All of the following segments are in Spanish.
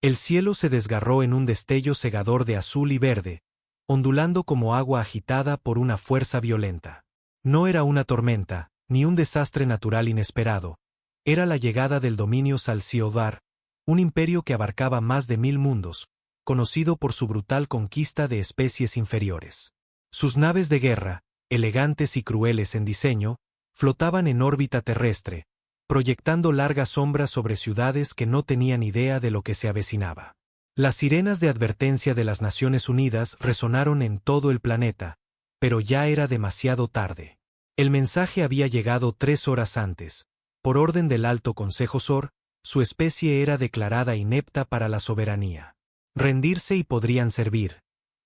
El cielo se desgarró en un destello cegador de azul y verde, ondulando como agua agitada por una fuerza violenta. No era una tormenta, ni un desastre natural inesperado. Era la llegada del dominio Salsiodar, un imperio que abarcaba más de 1000 mundos, conocido por su brutal conquista de especies inferiores. Sus naves de guerra, elegantes y crueles en diseño, flotaban en órbita terrestre, proyectando largas sombras sobre ciudades que no tenían idea de lo que se avecinaba. Las sirenas de advertencia de las Naciones Unidas resonaron en todo el planeta, pero ya era demasiado tarde. El mensaje había llegado 3 horas antes. Por orden del Alto Consejo SOR, su especie era declarada inepta para la soberanía. Rendirse y podrían servir.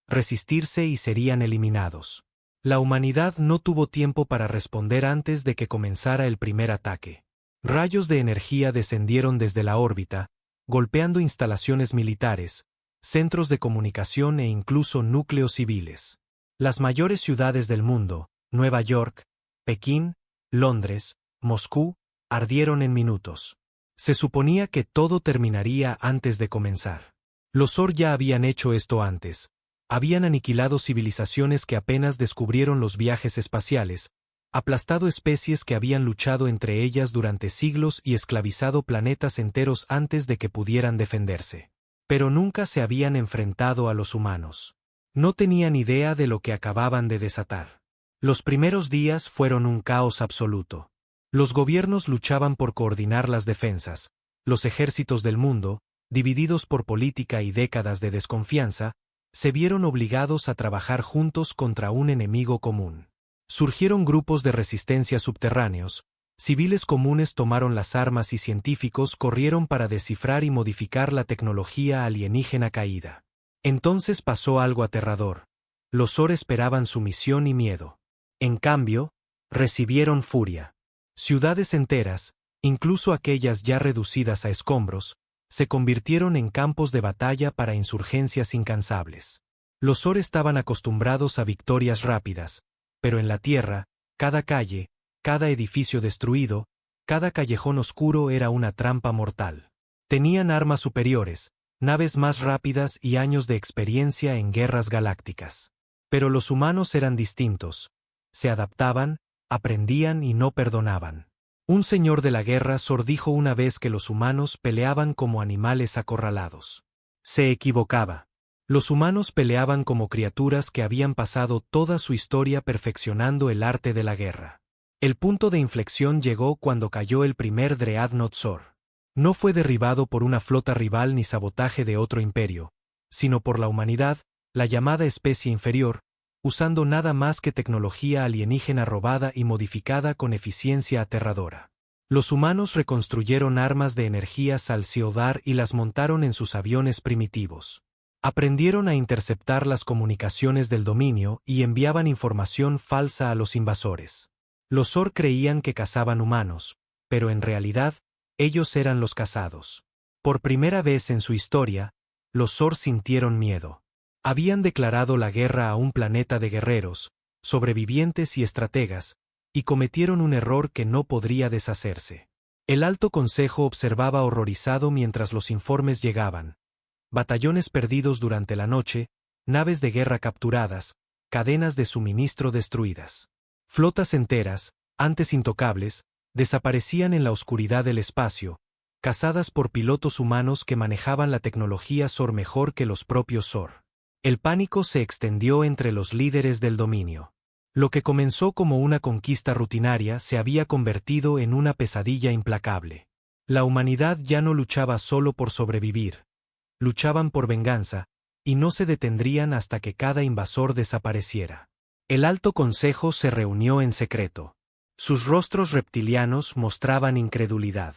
Resistirse y serían eliminados. La humanidad no tuvo tiempo para responder antes de que comenzara el primer ataque. Rayos de energía descendieron desde la órbita, golpeando instalaciones militares, centros de comunicación e incluso núcleos civiles. Las mayores ciudades del mundo, Nueva York, Pekín, Londres, Moscú, ardieron en minutos. Se suponía que todo terminaría antes de comenzar. Los SOR ya habían hecho esto antes. Habían aniquilado civilizaciones que apenas descubrieron los viajes espaciales, aplastado especies que habían luchado entre ellas durante siglos y esclavizado planetas enteros antes de que pudieran defenderse. Pero nunca se habían enfrentado a los humanos. No tenían idea de lo que acababan de desatar. Los primeros días fueron un caos absoluto. Los gobiernos luchaban por coordinar las defensas. Los ejércitos del mundo, divididos por política y décadas de desconfianza, se vieron obligados a trabajar juntos contra un enemigo común. Surgieron grupos de resistencia subterráneos, civiles comunes tomaron las armas y científicos corrieron para descifrar y modificar la tecnología alienígena caída. Entonces pasó algo aterrador. Los SOR esperaban sumisión y miedo. En cambio, recibieron furia. Ciudades enteras, incluso aquellas ya reducidas a escombros, se convirtieron en campos de batalla para insurgencias incansables. Los SOR estaban acostumbrados a victorias rápidas, pero en la Tierra, cada calle, cada edificio destruido, cada callejón oscuro era una trampa mortal. Tenían armas superiores, naves más rápidas y años de experiencia en guerras galácticas. Pero los humanos eran distintos. Se adaptaban, aprendían y no perdonaban. Un señor de la guerra SOR dijo una vez que los humanos peleaban como animales acorralados. Se equivocaba. Los humanos peleaban como criaturas que habían pasado toda su historia perfeccionando el arte de la guerra. El punto de inflexión llegó cuando cayó el primer Dreadnought SOR. No fue derribado por una flota rival ni sabotaje de otro imperio, sino por la humanidad, la llamada especie inferior, usando nada más que tecnología alienígena robada y modificada con eficiencia aterradora. Los humanos reconstruyeron armas de energía Salsiodar y las montaron en sus aviones primitivos. Aprendieron a interceptar las comunicaciones del dominio y enviaban información falsa a los invasores. Los SOR creían que cazaban humanos, pero en realidad, ellos eran los cazados. Por primera vez en su historia, los SOR sintieron miedo. Habían declarado la guerra a un planeta de guerreros, sobrevivientes y estrategas, y cometieron un error que no podría deshacerse. El Alto Consejo observaba horrorizado mientras los informes llegaban. Batallones perdidos durante la noche, naves de guerra capturadas, cadenas de suministro destruidas. Flotas enteras, antes intocables, desaparecían en la oscuridad del espacio, cazadas por pilotos humanos que manejaban la tecnología SOR mejor que los propios SOR. El pánico se extendió entre los líderes del dominio. Lo que comenzó como una conquista rutinaria se había convertido en una pesadilla implacable. La humanidad ya no luchaba solo por sobrevivir. Luchaban por venganza, y no se detendrían hasta que cada invasor desapareciera. El Alto Consejo se reunió en secreto. Sus rostros reptilianos mostraban incredulidad.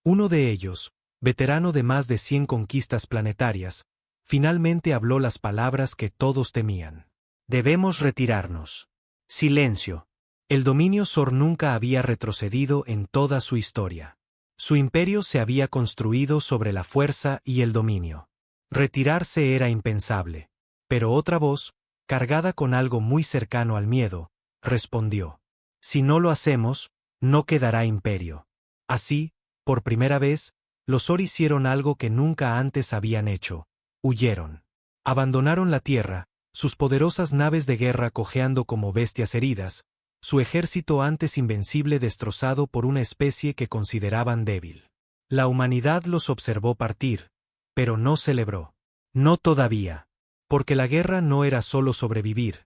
Uno de ellos, veterano de más de 100 conquistas planetarias, finalmente habló las palabras que todos temían. Debemos retirarnos. Silencio. El dominio SOR nunca había retrocedido en toda su historia. Su imperio se había construido sobre la fuerza y el dominio. Retirarse era impensable. Pero otra voz, cargada con algo muy cercano al miedo, respondió. Si no lo hacemos, no quedará imperio. Así, por primera vez, Los Zor hicieron algo que nunca antes habían hecho: huyeron. Abandonaron la Tierra, sus poderosas naves de guerra cojeando como bestias heridas, su ejército antes invencible destrozado por una especie que consideraban débil. La humanidad los observó partir, pero no celebró. No todavía. Porque la guerra no era solo sobrevivir,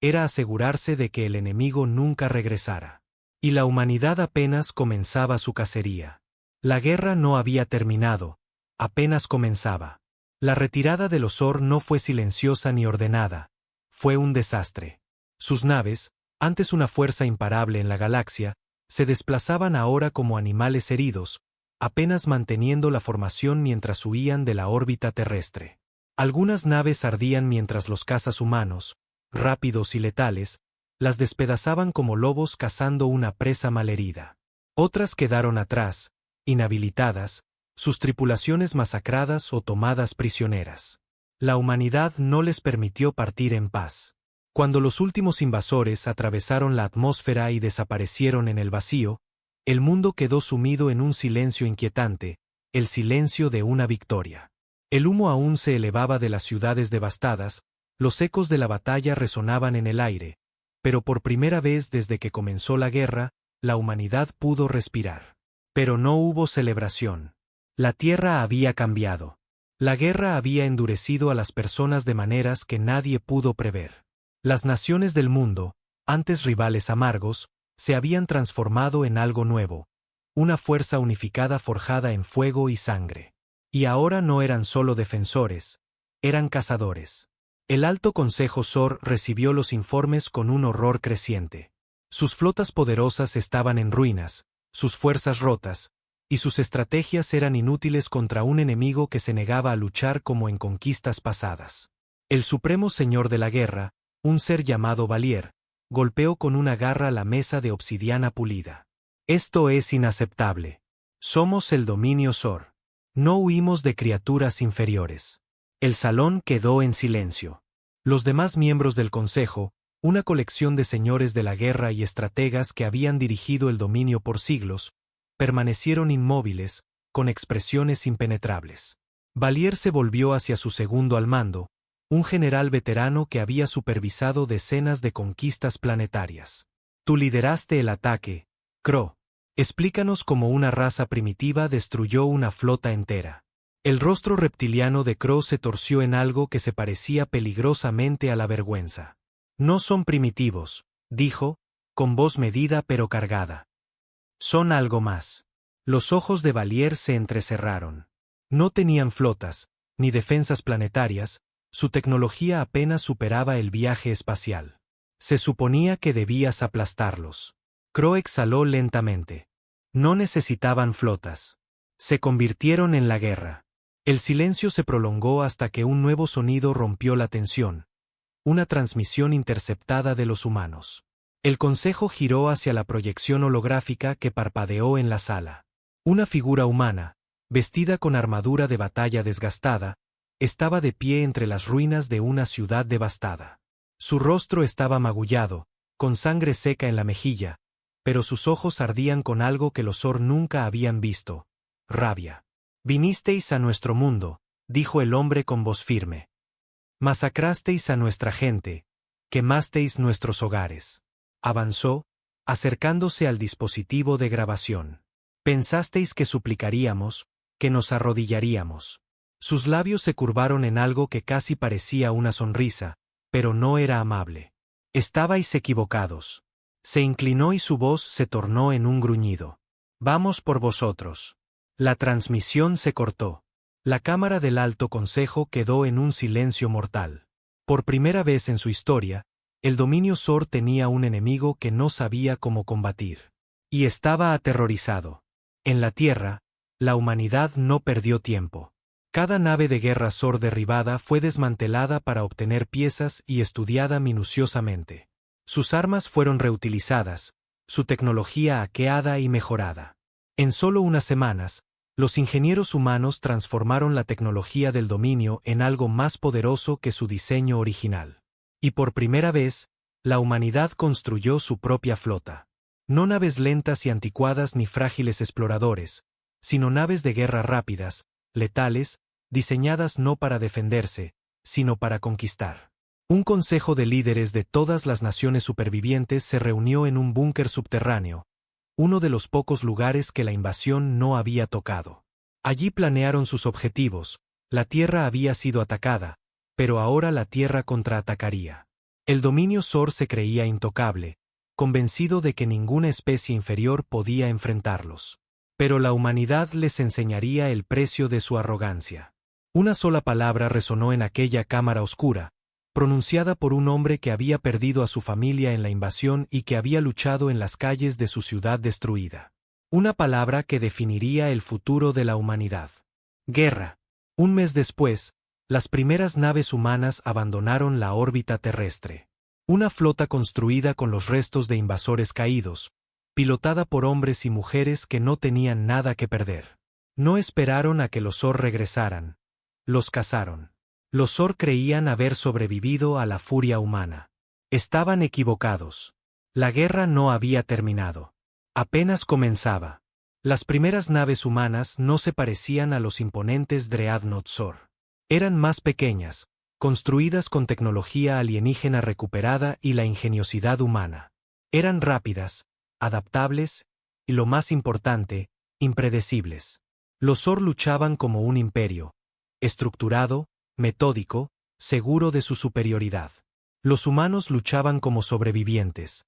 era asegurarse de que el enemigo nunca regresara. Y la humanidad apenas comenzaba su cacería. La guerra no había terminado, apenas comenzaba. La retirada de los Zor no fue silenciosa ni ordenada, fue un desastre. Sus naves, antes una fuerza imparable en la galaxia, se desplazaban ahora como animales heridos, apenas manteniendo la formación mientras huían de la órbita terrestre. Algunas naves ardían mientras los cazas humanos, rápidos y letales, las despedazaban como lobos cazando una presa malherida. Otras quedaron atrás, inhabilitadas, sus tripulaciones masacradas o tomadas prisioneras. La humanidad no les permitió partir en paz. Cuando los últimos invasores atravesaron la atmósfera y desaparecieron en el vacío, el mundo quedó sumido en un silencio inquietante, el silencio de una victoria. El humo aún se elevaba de las ciudades devastadas, los ecos de la batalla resonaban en el aire, pero por primera vez desde que comenzó la guerra, la humanidad pudo respirar. Pero no hubo celebración. La Tierra había cambiado. La guerra había endurecido a las personas de maneras que nadie pudo prever. Las naciones del mundo, antes rivales amargos, se habían transformado en algo nuevo, una fuerza unificada forjada en fuego y sangre. Y ahora no eran solo defensores, eran cazadores. El Alto Consejo Zor recibió los informes con un horror creciente. Sus flotas poderosas estaban en ruinas, sus fuerzas rotas, y sus estrategias eran inútiles contra un enemigo que se negaba a luchar como en conquistas pasadas. El Supremo Señor de la Guerra, un ser llamado Valier, golpeó con una garra la mesa de obsidiana pulida. Esto es inaceptable. Somos el dominio Zor. No huimos de criaturas inferiores. El salón quedó en silencio. Los demás miembros del Consejo, una colección de señores de la guerra y estrategas que habían dirigido el dominio por siglos, permanecieron inmóviles, con expresiones impenetrables. Valier se volvió hacia su segundo al mando, un general veterano que había supervisado decenas de conquistas planetarias. Tú lideraste el ataque, Crow. Explícanos cómo una raza primitiva destruyó una flota entera. El rostro reptiliano de Crow se torció en algo que se parecía peligrosamente a la vergüenza. No son primitivos, dijo, con voz medida pero cargada. Son algo más. Los ojos de Valier se entrecerraron. No tenían flotas, ni defensas planetarias, su tecnología apenas superaba el viaje espacial. Se suponía que debías aplastarlos. Crow exhaló lentamente. No necesitaban flotas. Se convirtieron en la guerra. El silencio se prolongó hasta que un nuevo sonido rompió la tensión. Una transmisión interceptada de los humanos. El consejo giró hacia la proyección holográfica que parpadeó en la sala. Una figura humana, vestida con armadura de batalla desgastada, estaba de pie entre las ruinas de una ciudad devastada. Su rostro estaba magullado, con sangre seca en la mejilla, pero sus ojos ardían con algo que los Zor nunca habían visto: rabia. Vinisteis a nuestro mundo, dijo el hombre con voz firme. Masacrasteis a nuestra gente, quemasteis nuestros hogares. Avanzó, acercándose al dispositivo de grabación. Pensasteis que suplicaríamos, que nos arrodillaríamos. Sus labios se curvaron en algo que casi parecía una sonrisa, pero no era amable. Estabais equivocados. Se inclinó y su voz se tornó en un gruñido. Vamos por vosotros. La transmisión se cortó. La Cámara del Alto Consejo quedó en un silencio mortal. Por primera vez en su historia, el dominio Zor tenía un enemigo que no sabía cómo combatir. Y estaba aterrorizado. En la Tierra, la humanidad no perdió tiempo. Cada nave de guerra Zor derribada fue desmantelada para obtener piezas y estudiada minuciosamente. Sus armas fueron reutilizadas, su tecnología hackeada y mejorada. En solo unas semanas, los ingenieros humanos transformaron la tecnología del dominio en algo más poderoso que su diseño original. Y por primera vez, la humanidad construyó su propia flota. No naves lentas y anticuadas ni frágiles exploradores, sino naves de guerra rápidas, letales, diseñadas no para defenderse, sino para conquistar. Un consejo de líderes de todas las naciones supervivientes se reunió en un búnker subterráneo, uno de los pocos lugares que la invasión no había tocado. Allí planearon sus objetivos. La Tierra había sido atacada, pero ahora la Tierra contraatacaría. El dominio Zor se creía intocable, convencido de que ninguna especie inferior podía enfrentarlos. Pero la humanidad les enseñaría el precio de su arrogancia. Una sola palabra resonó en aquella cámara oscura, pronunciada por un hombre que había perdido a su familia en la invasión y que había luchado en las calles de su ciudad destruida. Una palabra que definiría el futuro de la humanidad. Guerra. Un mes después, las primeras naves humanas abandonaron la órbita terrestre. Una flota construida con los restos de invasores caídos, pilotada por hombres y mujeres que no tenían nada que perder. No esperaron a que los Zor regresaran. Los cazaron. Los Zor creían haber sobrevivido a la furia humana. Estaban equivocados. La guerra no había terminado. Apenas comenzaba. Las primeras naves humanas no se parecían a los imponentes Dreadnought Zor. Eran más pequeñas, construidas con tecnología alienígena recuperada y la ingeniosidad humana. Eran rápidas, adaptables, y lo más importante, impredecibles. Los Zor luchaban como un imperio, estructurado, metódico, seguro de su superioridad. Los humanos luchaban como sobrevivientes,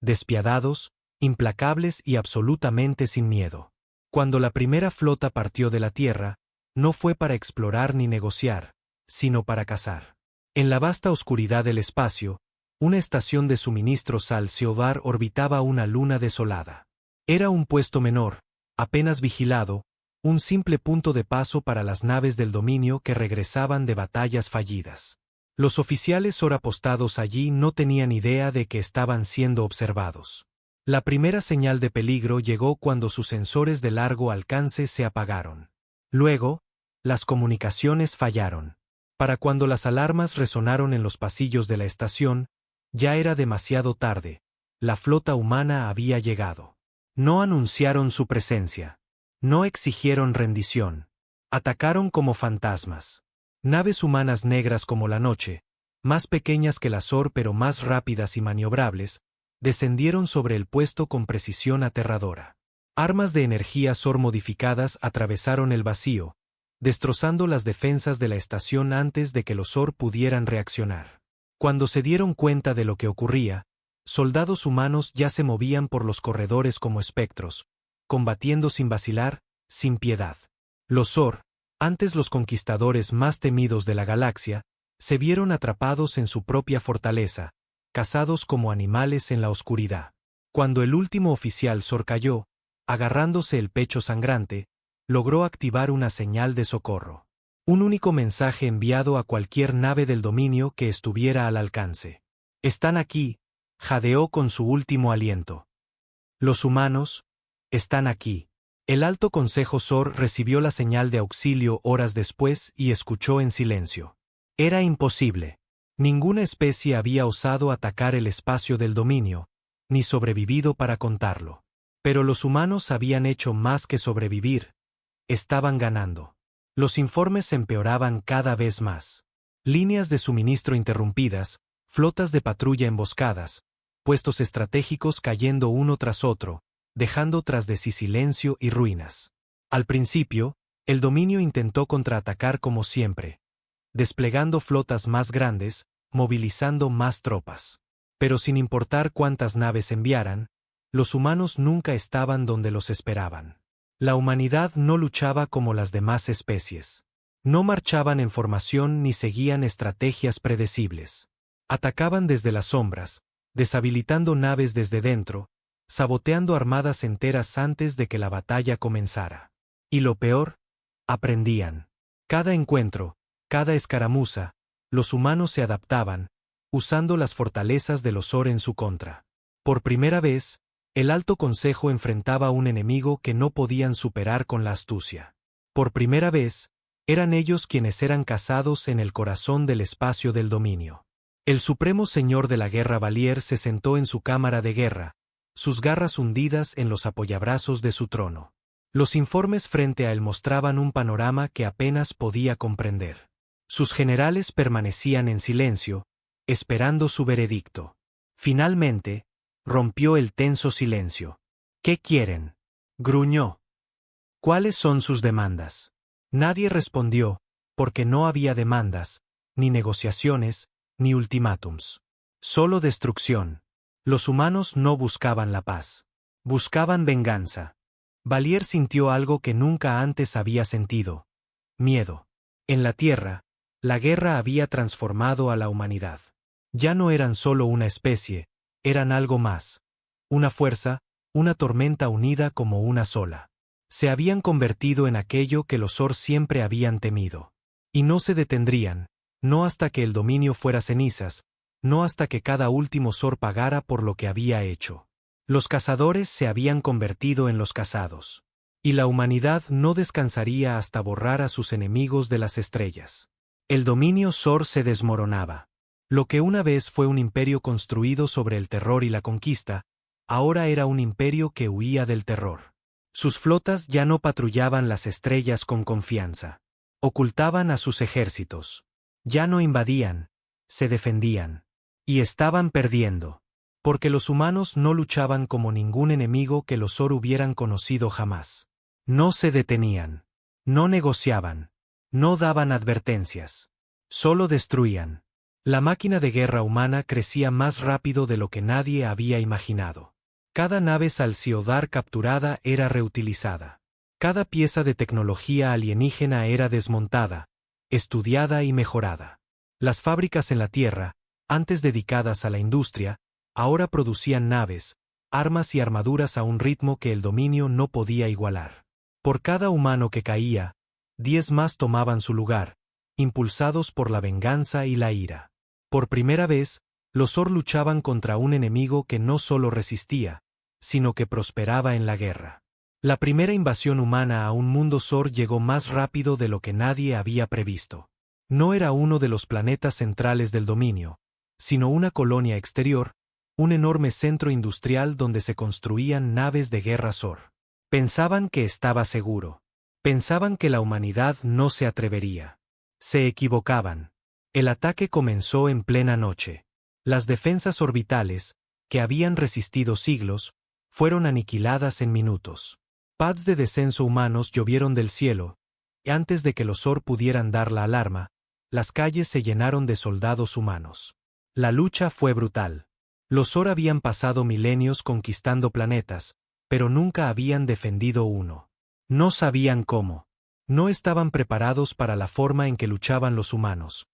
despiadados, implacables y absolutamente sin miedo. Cuando la primera flota partió de la Tierra, no fue para explorar ni negociar, sino para cazar. En la vasta oscuridad del espacio, una estación de suministros al Seobar orbitaba una luna desolada. Era un puesto menor, apenas vigilado, un simple punto de paso para las naves del dominio que regresaban de batallas fallidas. Los oficiales Zor apostados allí no tenían idea de que estaban siendo observados. La primera señal de peligro llegó cuando sus sensores de largo alcance se apagaron. Luego, las comunicaciones fallaron. Para cuando las alarmas resonaron en los pasillos de la estación, ya era demasiado tarde. La flota humana había llegado. No anunciaron su presencia. No exigieron rendición. Atacaron como fantasmas. Naves humanas negras como la noche, más pequeñas que las Zor pero más rápidas y maniobrables, descendieron sobre el puesto con precisión aterradora. Armas de energía Zor modificadas atravesaron el vacío, destrozando las defensas de la estación antes de que los Zor pudieran reaccionar. Cuando se dieron cuenta de lo que ocurría, soldados humanos ya se movían por los corredores como espectros, combatiendo sin vacilar, sin piedad. Los Zor, antes los conquistadores más temidos de la galaxia, se vieron atrapados en su propia fortaleza, cazados como animales en la oscuridad. Cuando el último oficial Zor cayó, agarrándose el pecho sangrante, logró activar una señal de socorro. Un único mensaje enviado a cualquier nave del dominio que estuviera al alcance. «Están aquí», jadeó con su último aliento. «Los humanos, están aquí». El Alto Consejo Zor recibió la señal de auxilio horas después y escuchó en silencio. Era imposible. Ninguna especie había osado atacar el espacio del dominio, ni sobrevivido para contarlo. Pero los humanos habían hecho más que sobrevivir. Estaban ganando. Los informes empeoraban cada vez más. Líneas de suministro interrumpidas, flotas de patrulla emboscadas, puestos estratégicos cayendo uno tras otro, dejando tras de sí silencio y ruinas. Al principio, el dominio intentó contraatacar como siempre, desplegando flotas más grandes, movilizando más tropas. Pero sin importar cuántas naves enviaran, los humanos nunca estaban donde los esperaban. La humanidad no luchaba como las demás especies. No marchaban en formación ni seguían estrategias predecibles. Atacaban desde las sombras, deshabilitando naves desde dentro, saboteando armadas enteras antes de que la batalla comenzara. Y lo peor, aprendían. Cada encuentro, cada escaramuza, los humanos se adaptaban, usando las fortalezas de los Zor en su contra. Por primera vez, el Alto Consejo enfrentaba a un enemigo que no podían superar con la astucia. Por primera vez, eran ellos quienes eran cazados en el corazón del espacio del dominio. El Supremo Señor de la Guerra Valier se sentó en su cámara de guerra, sus garras hundidas en los apoyabrazos de su trono. Los informes frente a él mostraban un panorama que apenas podía comprender. Sus generales permanecían en silencio, esperando su veredicto. Finalmente, rompió el tenso silencio. ¿Qué quieren?, gruñó. ¿Cuáles son sus demandas? Nadie respondió, porque no había demandas, ni negociaciones, ni ultimátums. Solo destrucción. Los humanos no buscaban la paz. Buscaban venganza. Valier sintió algo que nunca antes había sentido: miedo. En la Tierra, la guerra había transformado a la humanidad. Ya no eran solo una especie, eran algo más. Una fuerza, una tormenta unida como una sola. Se habían convertido en aquello que los Zor siempre habían temido. Y no se detendrían, no hasta que el dominio fuera cenizas, no hasta que cada último Zor pagara por lo que había hecho. Los cazadores se habían convertido en los cazados. Y la humanidad no descansaría hasta borrar a sus enemigos de las estrellas. El dominio Zor se desmoronaba. Lo que una vez fue un imperio construido sobre el terror y la conquista, ahora era un imperio que huía del terror. Sus flotas ya no patrullaban las estrellas con confianza. Ocultaban a sus ejércitos. Ya no invadían, se defendían. Y estaban perdiendo. Porque los humanos no luchaban como ningún enemigo que los Zor hubieran conocido jamás. No se detenían. No negociaban. No daban advertencias. Solo destruían. La máquina de guerra humana crecía más rápido de lo que nadie había imaginado. Cada nave Salciodar capturada era reutilizada. Cada pieza de tecnología alienígena era desmontada, estudiada y mejorada. Las fábricas en la Tierra, antes dedicadas a la industria, ahora producían naves, armas y armaduras a un ritmo que el dominio no podía igualar. Por cada humano que caía, 10 más tomaban su lugar, impulsados por la venganza y la ira. Por primera vez, los Zor luchaban contra un enemigo que no solo resistía, sino que prosperaba en la guerra. La primera invasión humana a un mundo Zor llegó más rápido de lo que nadie había previsto. No era uno de los planetas centrales del dominio, sino una colonia exterior, un enorme centro industrial donde se construían naves de guerra Zor. Pensaban que estaba seguro. Pensaban que la humanidad no se atrevería. Se equivocaban. El ataque comenzó en plena noche. Las defensas orbitales, que habían resistido siglos, fueron aniquiladas en minutos. Pads de descenso humanos llovieron del cielo, y antes de que los Zor pudieran dar la alarma, las calles se llenaron de soldados humanos. La lucha fue brutal. Los Zor habían pasado milenios conquistando planetas, pero nunca habían defendido uno. No sabían cómo. No estaban preparados para la forma en que luchaban los humanos.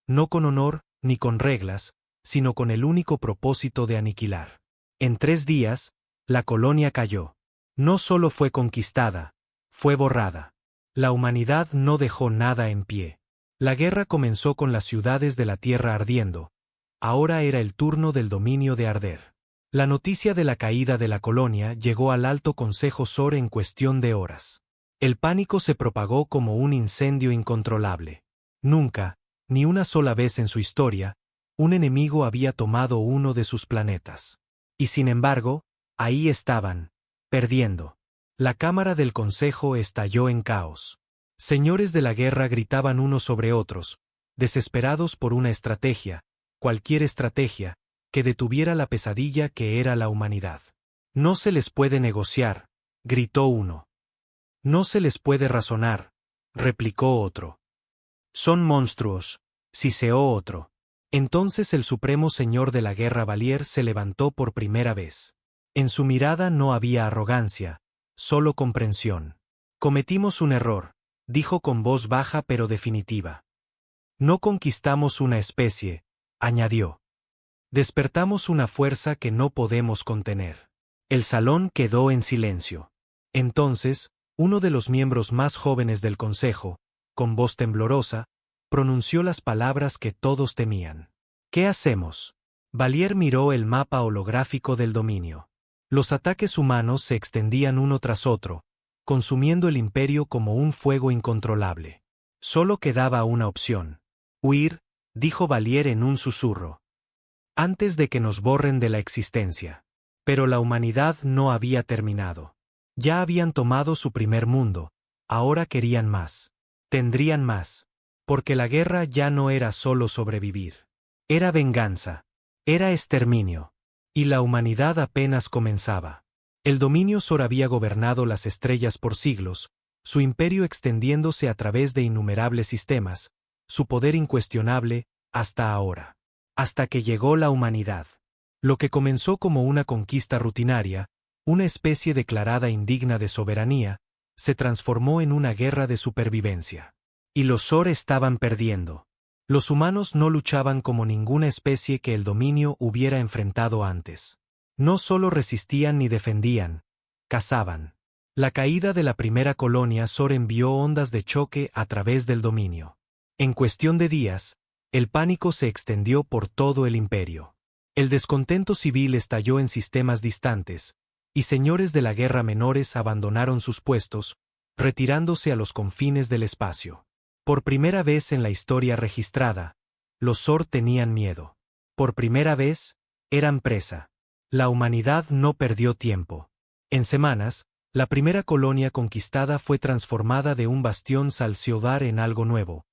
No con honor, ni con reglas, sino con el único propósito de aniquilar. En 3 días, la colonia cayó. No solo fue conquistada, fue borrada. La humanidad no dejó nada en pie. La guerra comenzó con las ciudades de la Tierra ardiendo. Ahora era el turno del dominio de arder. La noticia de la caída de la colonia llegó al Alto Consejo Zor en cuestión de horas. El pánico se propagó como un incendio incontrolable. Nunca, ni una sola vez en su historia, un enemigo había tomado uno de sus planetas. Y sin embargo, ahí estaban, perdiendo. La cámara del Consejo estalló en caos. Señores de la guerra gritaban unos sobre otros, desesperados por una estrategia, cualquier estrategia, que detuviera la pesadilla que era la humanidad. No se les puede negociar, gritó uno. No se les puede razonar, replicó otro. Son monstruos, siseó otro. Entonces el supremo señor de la guerra Valier se levantó por primera vez. En su mirada no había arrogancia, solo comprensión. Cometimos un error, dijo con voz baja pero definitiva. No conquistamos una especie, añadió. Despertamos una fuerza que no podemos contener. El salón quedó en silencio. Entonces, uno de los miembros más jóvenes del consejo, con voz temblorosa, pronunció las palabras que todos temían. ¿Qué hacemos? Valier miró el mapa holográfico del dominio. Los ataques humanos se extendían uno tras otro, consumiendo el imperio como un fuego incontrolable. Solo quedaba una opción. Huir, dijo Valier en un susurro. Antes de que nos borren de la existencia. Pero la humanidad no había terminado. Ya habían tomado su primer mundo, ahora querían más. Tendrían más. Porque la guerra ya no era solo sobrevivir. Era venganza. Era exterminio. Y la humanidad apenas comenzaba. El dominio Sor había gobernado las estrellas por siglos, su imperio extendiéndose a través de innumerables sistemas, su poder incuestionable, hasta ahora. Hasta que llegó la humanidad. Lo que comenzó como una conquista rutinaria, una especie declarada indigna de soberanía, se transformó en una guerra de supervivencia. Y los Sor estaban perdiendo. Los humanos no luchaban como ninguna especie que el dominio hubiera enfrentado antes. No solo resistían ni defendían, cazaban. La caída de la primera colonia Sor envió ondas de choque a través del dominio. En cuestión de días, el pánico se extendió por todo el imperio. El descontento civil estalló en sistemas distantes, y señores de la guerra menores abandonaron sus puestos, retirándose a los confines del espacio. Por primera vez en la historia registrada, los Sor tenían miedo. Por primera vez, eran presa. La humanidad no perdió tiempo. En semanas, la primera colonia conquistada fue transformada de un bastión Salciodar en algo nuevo,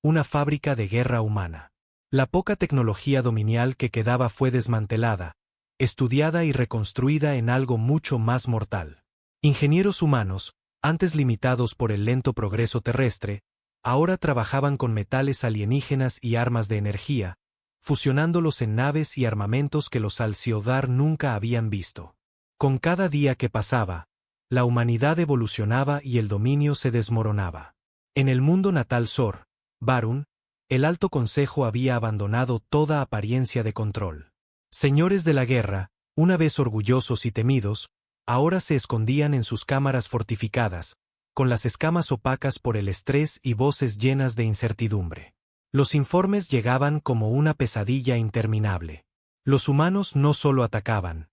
una fábrica de guerra humana. La poca tecnología dominial que quedaba fue desmantelada, estudiada y reconstruida en algo mucho más mortal. Ingenieros humanos, antes limitados por el lento progreso terrestre, ahora trabajaban con metales alienígenas y armas de energía, fusionándolos en naves y armamentos que los Salciodar nunca habían visto. Con cada día que pasaba, la humanidad evolucionaba y el dominio se desmoronaba. En el mundo natal Sor, Varun, el Alto Consejo había abandonado toda apariencia de control. Señores de la guerra, una vez orgullosos y temidos, ahora se escondían en sus cámaras fortificadas, con las escamas opacas por el estrés y voces llenas de incertidumbre. Los informes llegaban como una pesadilla interminable. Los humanos no solo atacaban,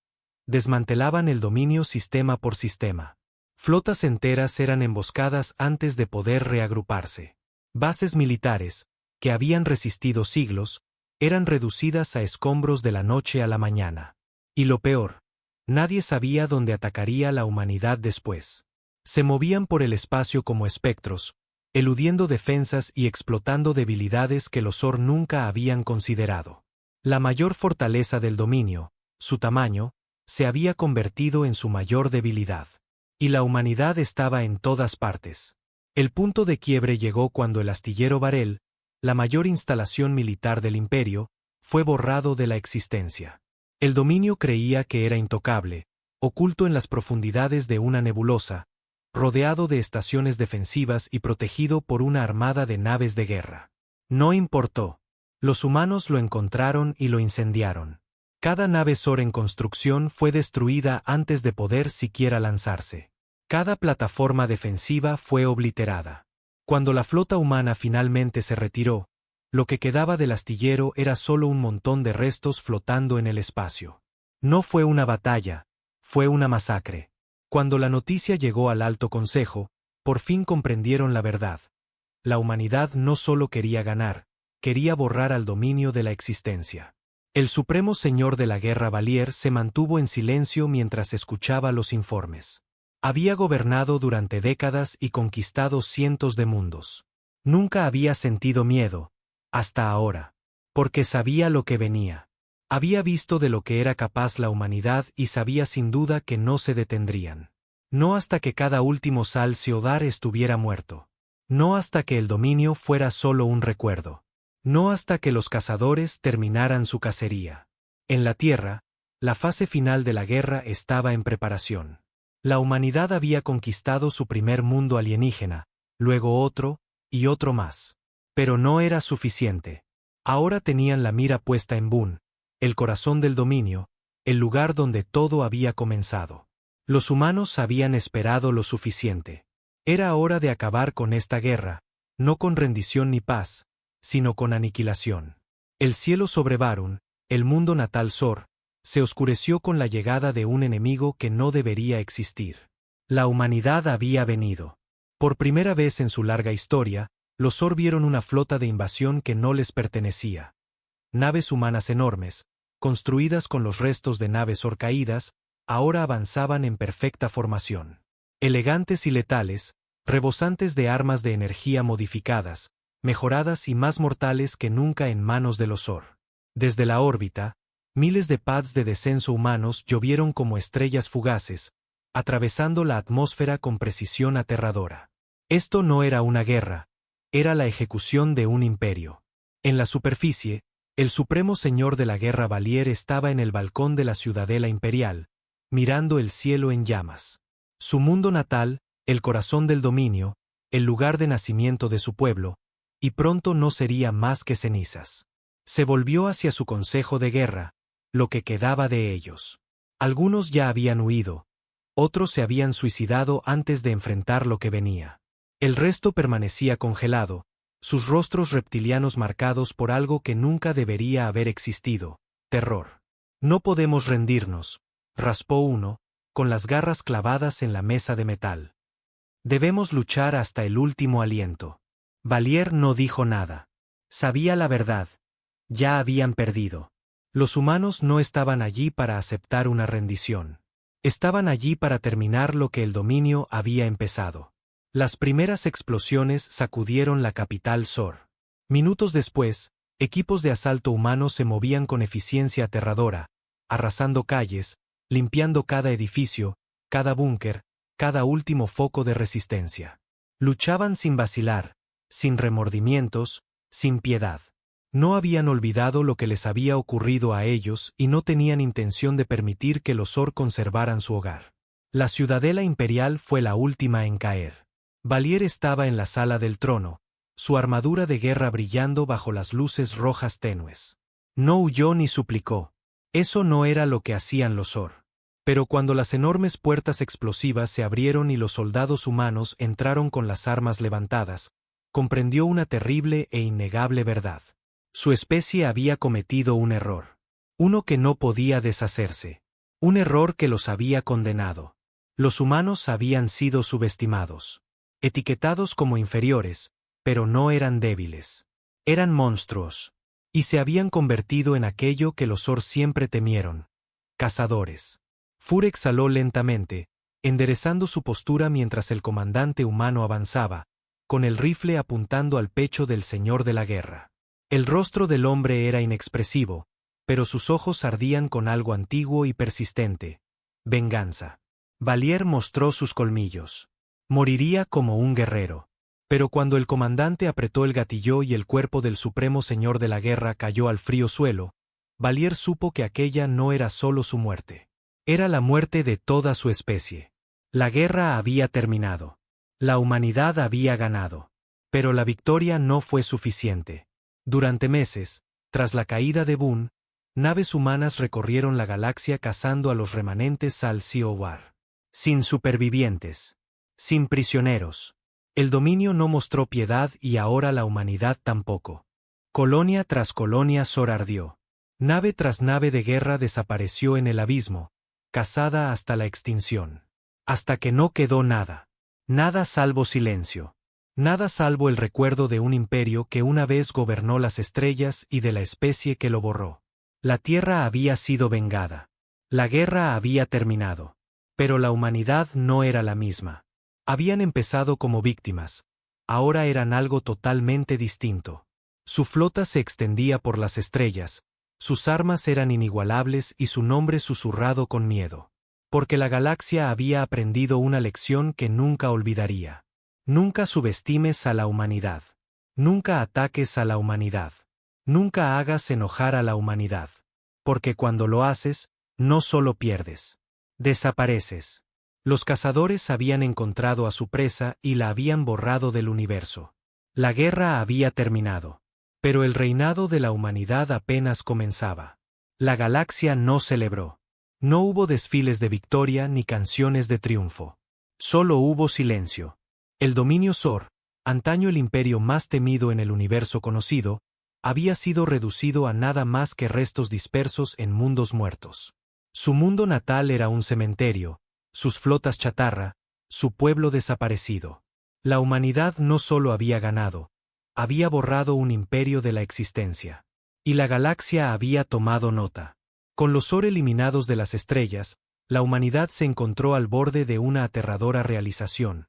desmantelaban el dominio sistema por sistema. Flotas enteras eran emboscadas antes de poder reagruparse. Bases militares, que habían resistido siglos, eran reducidas a escombros de la noche a la mañana. Y lo peor, nadie sabía dónde atacaría la humanidad después. Se movían por el espacio como espectros, eludiendo defensas y explotando debilidades que los Sor nunca habían considerado. La mayor fortaleza del dominio, su tamaño, se había convertido en su mayor debilidad. Y la humanidad estaba en todas partes. El punto de quiebre llegó cuando el astillero Varel, la mayor instalación militar del imperio, fue borrado de la existencia. El dominio creía que era intocable, oculto en las profundidades de una nebulosa, rodeado de estaciones defensivas y protegido por una armada de naves de guerra. No importó. Los humanos lo encontraron y lo incendiaron. Cada nave Sor en construcción fue destruida antes de poder siquiera lanzarse. Cada plataforma defensiva fue obliterada. Cuando la flota humana finalmente se retiró, lo que quedaba del astillero era solo un montón de restos flotando en el espacio. No fue una batalla, fue una masacre. Cuando la noticia llegó al Alto Consejo, por fin comprendieron la verdad. La humanidad no solo quería ganar, quería borrar al dominio de la existencia. El supremo señor de la guerra Valier se mantuvo en silencio mientras escuchaba los informes. Había gobernado durante décadas y conquistado cientos de mundos. Nunca había sentido miedo, hasta ahora, porque sabía lo que venía. Había visto de lo que era capaz la humanidad y sabía sin duda que no se detendrían. No hasta que cada último Salciodar estuviera muerto. No hasta que el dominio fuera solo un recuerdo. No hasta que los cazadores terminaran su cacería. En la Tierra, la fase final de la guerra estaba en preparación. La humanidad había conquistado su primer mundo alienígena, luego otro, y otro más. Pero no era suficiente. Ahora tenían la mira puesta en Bun, el corazón del dominio, el lugar donde todo había comenzado. Los humanos habían esperado lo suficiente. Era hora de acabar con esta guerra, no con rendición ni paz, sino con aniquilación. El cielo sobre Varun, el mundo natal Sor, se oscureció con la llegada de un enemigo que no debería existir. La humanidad había venido. Por primera vez en su larga historia, los Sor vieron una flota de invasión que no les pertenecía. Naves humanas enormes, construidas con los restos de naves Sor caídas, ahora avanzaban en perfecta formación. elegantes y letales, rebosantes de armas de energía modificadas, mejoradas y más mortales que nunca en manos de los Zor. Desde la órbita, miles de pads de descenso humanos llovieron como estrellas fugaces, atravesando la atmósfera con precisión aterradora. Esto no era una guerra, era la ejecución de un imperio. En la superficie, el supremo señor de la guerra Valier estaba en el balcón de la ciudadela imperial, mirando el cielo en llamas. Su mundo natal, el corazón del dominio, el lugar de nacimiento de su pueblo, y pronto no sería más que cenizas. Se volvió hacia su consejo de guerra, lo que quedaba de ellos. Algunos ya habían huido, otros se habían suicidado antes de enfrentar lo que venía. El resto permanecía congelado, sus rostros reptilianos marcados por algo que nunca debería haber existido: terror. No podemos rendirnos, raspó uno, con las garras clavadas en la mesa de metal. Debemos luchar hasta el último aliento. Valier no dijo nada. Sabía la verdad. Ya habían perdido. Los humanos no estaban allí para aceptar una rendición. Estaban allí para terminar lo que el dominio había empezado. Las primeras explosiones sacudieron la capital Zor. Minutos después, equipos de asalto humanos se movían con eficiencia aterradora, arrasando calles, limpiando cada edificio, cada búnker, cada último foco de resistencia. Luchaban sin vacilar, sin remordimientos, sin piedad. No habían olvidado lo que les había ocurrido a ellos y no tenían intención de permitir que los Zor conservaran su hogar. La ciudadela imperial fue la última en caer. Valier estaba en la sala del trono, su armadura de guerra brillando bajo las luces rojas tenues. No huyó ni suplicó. Eso no era lo que hacían los Zor. Pero cuando las enormes puertas explosivas se abrieron y los soldados humanos entraron con las armas levantadas, comprendió una terrible e innegable verdad. Su especie había cometido un error. Uno que no podía deshacerse. Un error que los había condenado. Los humanos habían sido subestimados. Etiquetados como inferiores, pero no eran débiles. Eran monstruos. Y se habían convertido en aquello que los Zor siempre temieron: cazadores. Fur exhaló lentamente, enderezando su postura mientras el comandante humano avanzaba, con el rifle apuntando al pecho del señor de la guerra. El rostro del hombre era inexpresivo, pero sus ojos ardían con algo antiguo y persistente: venganza. Valier mostró sus colmillos. Moriría como un guerrero. Pero cuando el comandante apretó el gatillo y el cuerpo del supremo señor de la guerra cayó al frío suelo, Valier supo que aquella no era solo su muerte. Era la muerte de toda su especie. La guerra había terminado. La humanidad había ganado. Pero la victoria no fue suficiente. Durante meses, tras la caída de Boone, naves humanas recorrieron la galaxia cazando a los remanentes Sal-Siowar. Sin supervivientes. Sin prisioneros. El dominio no mostró piedad y ahora la humanidad tampoco. Colonia tras colonia Zor ardió. Nave tras nave de guerra desapareció en el abismo, cazada hasta la extinción. Hasta que no quedó nada. Nada salvo silencio. Nada salvo el recuerdo de un imperio que una vez gobernó las estrellas y de la especie que lo borró. La Tierra había sido vengada. La guerra había terminado. Pero la humanidad no era la misma. Habían empezado como víctimas. Ahora eran algo totalmente distinto. Su flota se extendía por las estrellas, sus armas eran inigualables y su nombre susurrado con miedo. Porque la galaxia había aprendido una lección que nunca olvidaría. Nunca subestimes a la humanidad. Nunca ataques a la humanidad. Nunca hagas enojar a la humanidad. Porque cuando lo haces, no solo pierdes. Desapareces. Los cazadores habían encontrado a su presa y la habían borrado del universo. La guerra había terminado. Pero el reinado de la humanidad apenas comenzaba. La galaxia no celebró. No hubo desfiles de victoria ni canciones de triunfo. Solo hubo silencio. El dominio Zor, antaño el imperio más temido en el universo conocido, había sido reducido a nada más que restos dispersos en mundos muertos. Su mundo natal era un cementerio, sus flotas chatarra, su pueblo desaparecido. La humanidad no solo había ganado, había borrado un imperio de la existencia. Y la galaxia había tomado nota. Con los Zor eliminados de las estrellas, La humanidad se encontró al borde de una aterradora realización.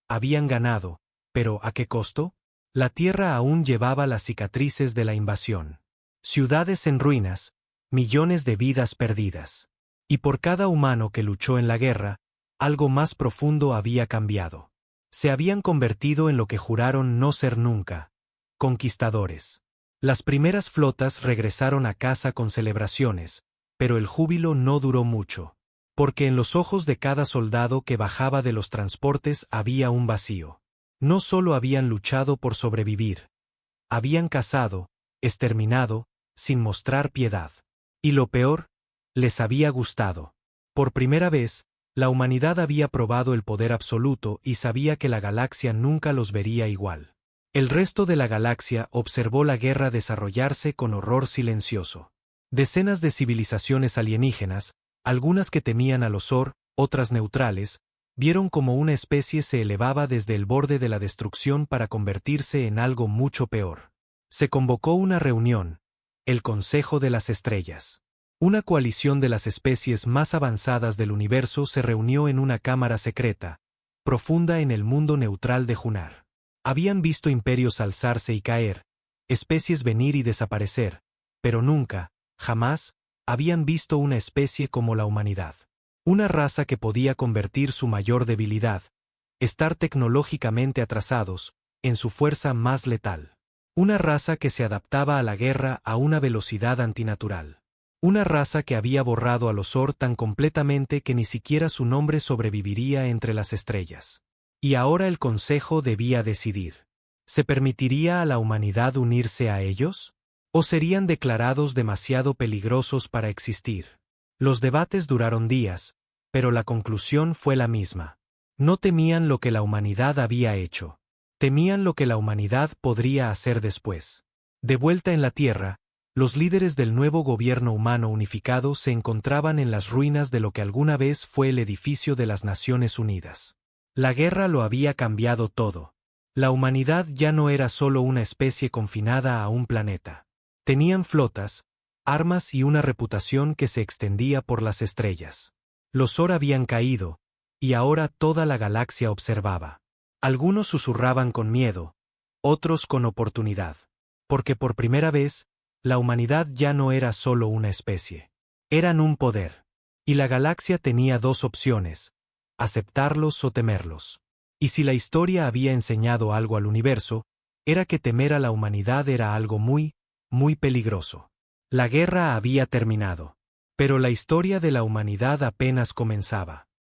Habían ganado, pero ¿a qué costo? La Tierra aún llevaba las cicatrices de la invasión. Ciudades en ruinas, millones de vidas perdidas. Y por cada humano que luchó en la guerra, algo más profundo había cambiado. Se habían convertido en lo que juraron no ser nunca: conquistadores. Las primeras flotas regresaron a casa con celebraciones, pero el júbilo no duró mucho. Porque en los ojos de cada soldado que bajaba de los transportes había un vacío. No solo habían luchado por sobrevivir. Habían cazado, exterminado, sin mostrar piedad. Y lo peor, les había gustado. Por primera vez, la humanidad había probado el poder absoluto y sabía que la galaxia nunca los vería igual. El resto de la galaxia observó la guerra desarrollarse con horror silencioso. Decenas de civilizaciones alienígenas, algunas que temían al Osor, otras neutrales, vieron como una especie se elevaba desde el borde de la destrucción para convertirse en algo mucho peor. Se convocó una reunión, el Consejo de las Estrellas. Una coalición de las especies más avanzadas del universo se reunió en una cámara secreta, profunda en el mundo neutral de Junar. Habían visto imperios alzarse y caer, especies venir y desaparecer, pero nunca, jamás, habían visto una especie como la humanidad. Una raza que podía convertir su mayor debilidad, estar tecnológicamente atrasados, en su fuerza más letal. Una raza que se adaptaba a la guerra a una velocidad antinatural. Una raza que había borrado al Osor tan completamente que ni siquiera su nombre sobreviviría entre las estrellas. Y ahora el Consejo debía decidir. ¿Se permitiría a la humanidad unirse a ellos? ¿O serían declarados demasiado peligrosos para existir? Los debates duraron días, pero la conclusión fue la misma. No temían lo que la humanidad había hecho. Temían lo que la humanidad podría hacer después. De vuelta en la Tierra, los líderes del nuevo gobierno humano unificado se encontraban en las ruinas de lo que alguna vez fue el edificio de las Naciones Unidas. La guerra lo había cambiado todo. La humanidad ya no era solo una especie confinada a un planeta. Tenían flotas, armas y una reputación que se extendía por las estrellas. Los Zor habían caído, y ahora toda la galaxia observaba. Algunos susurraban con miedo, otros con oportunidad. Porque por primera vez, la humanidad ya no era solo una especie. Eran un poder. Y la galaxia tenía dos opciones: aceptarlos o temerlos. Y si la historia había enseñado algo al universo, era que temer a la humanidad era algo muy, muy peligroso. La guerra había terminado. Pero la historia de la humanidad apenas comenzaba.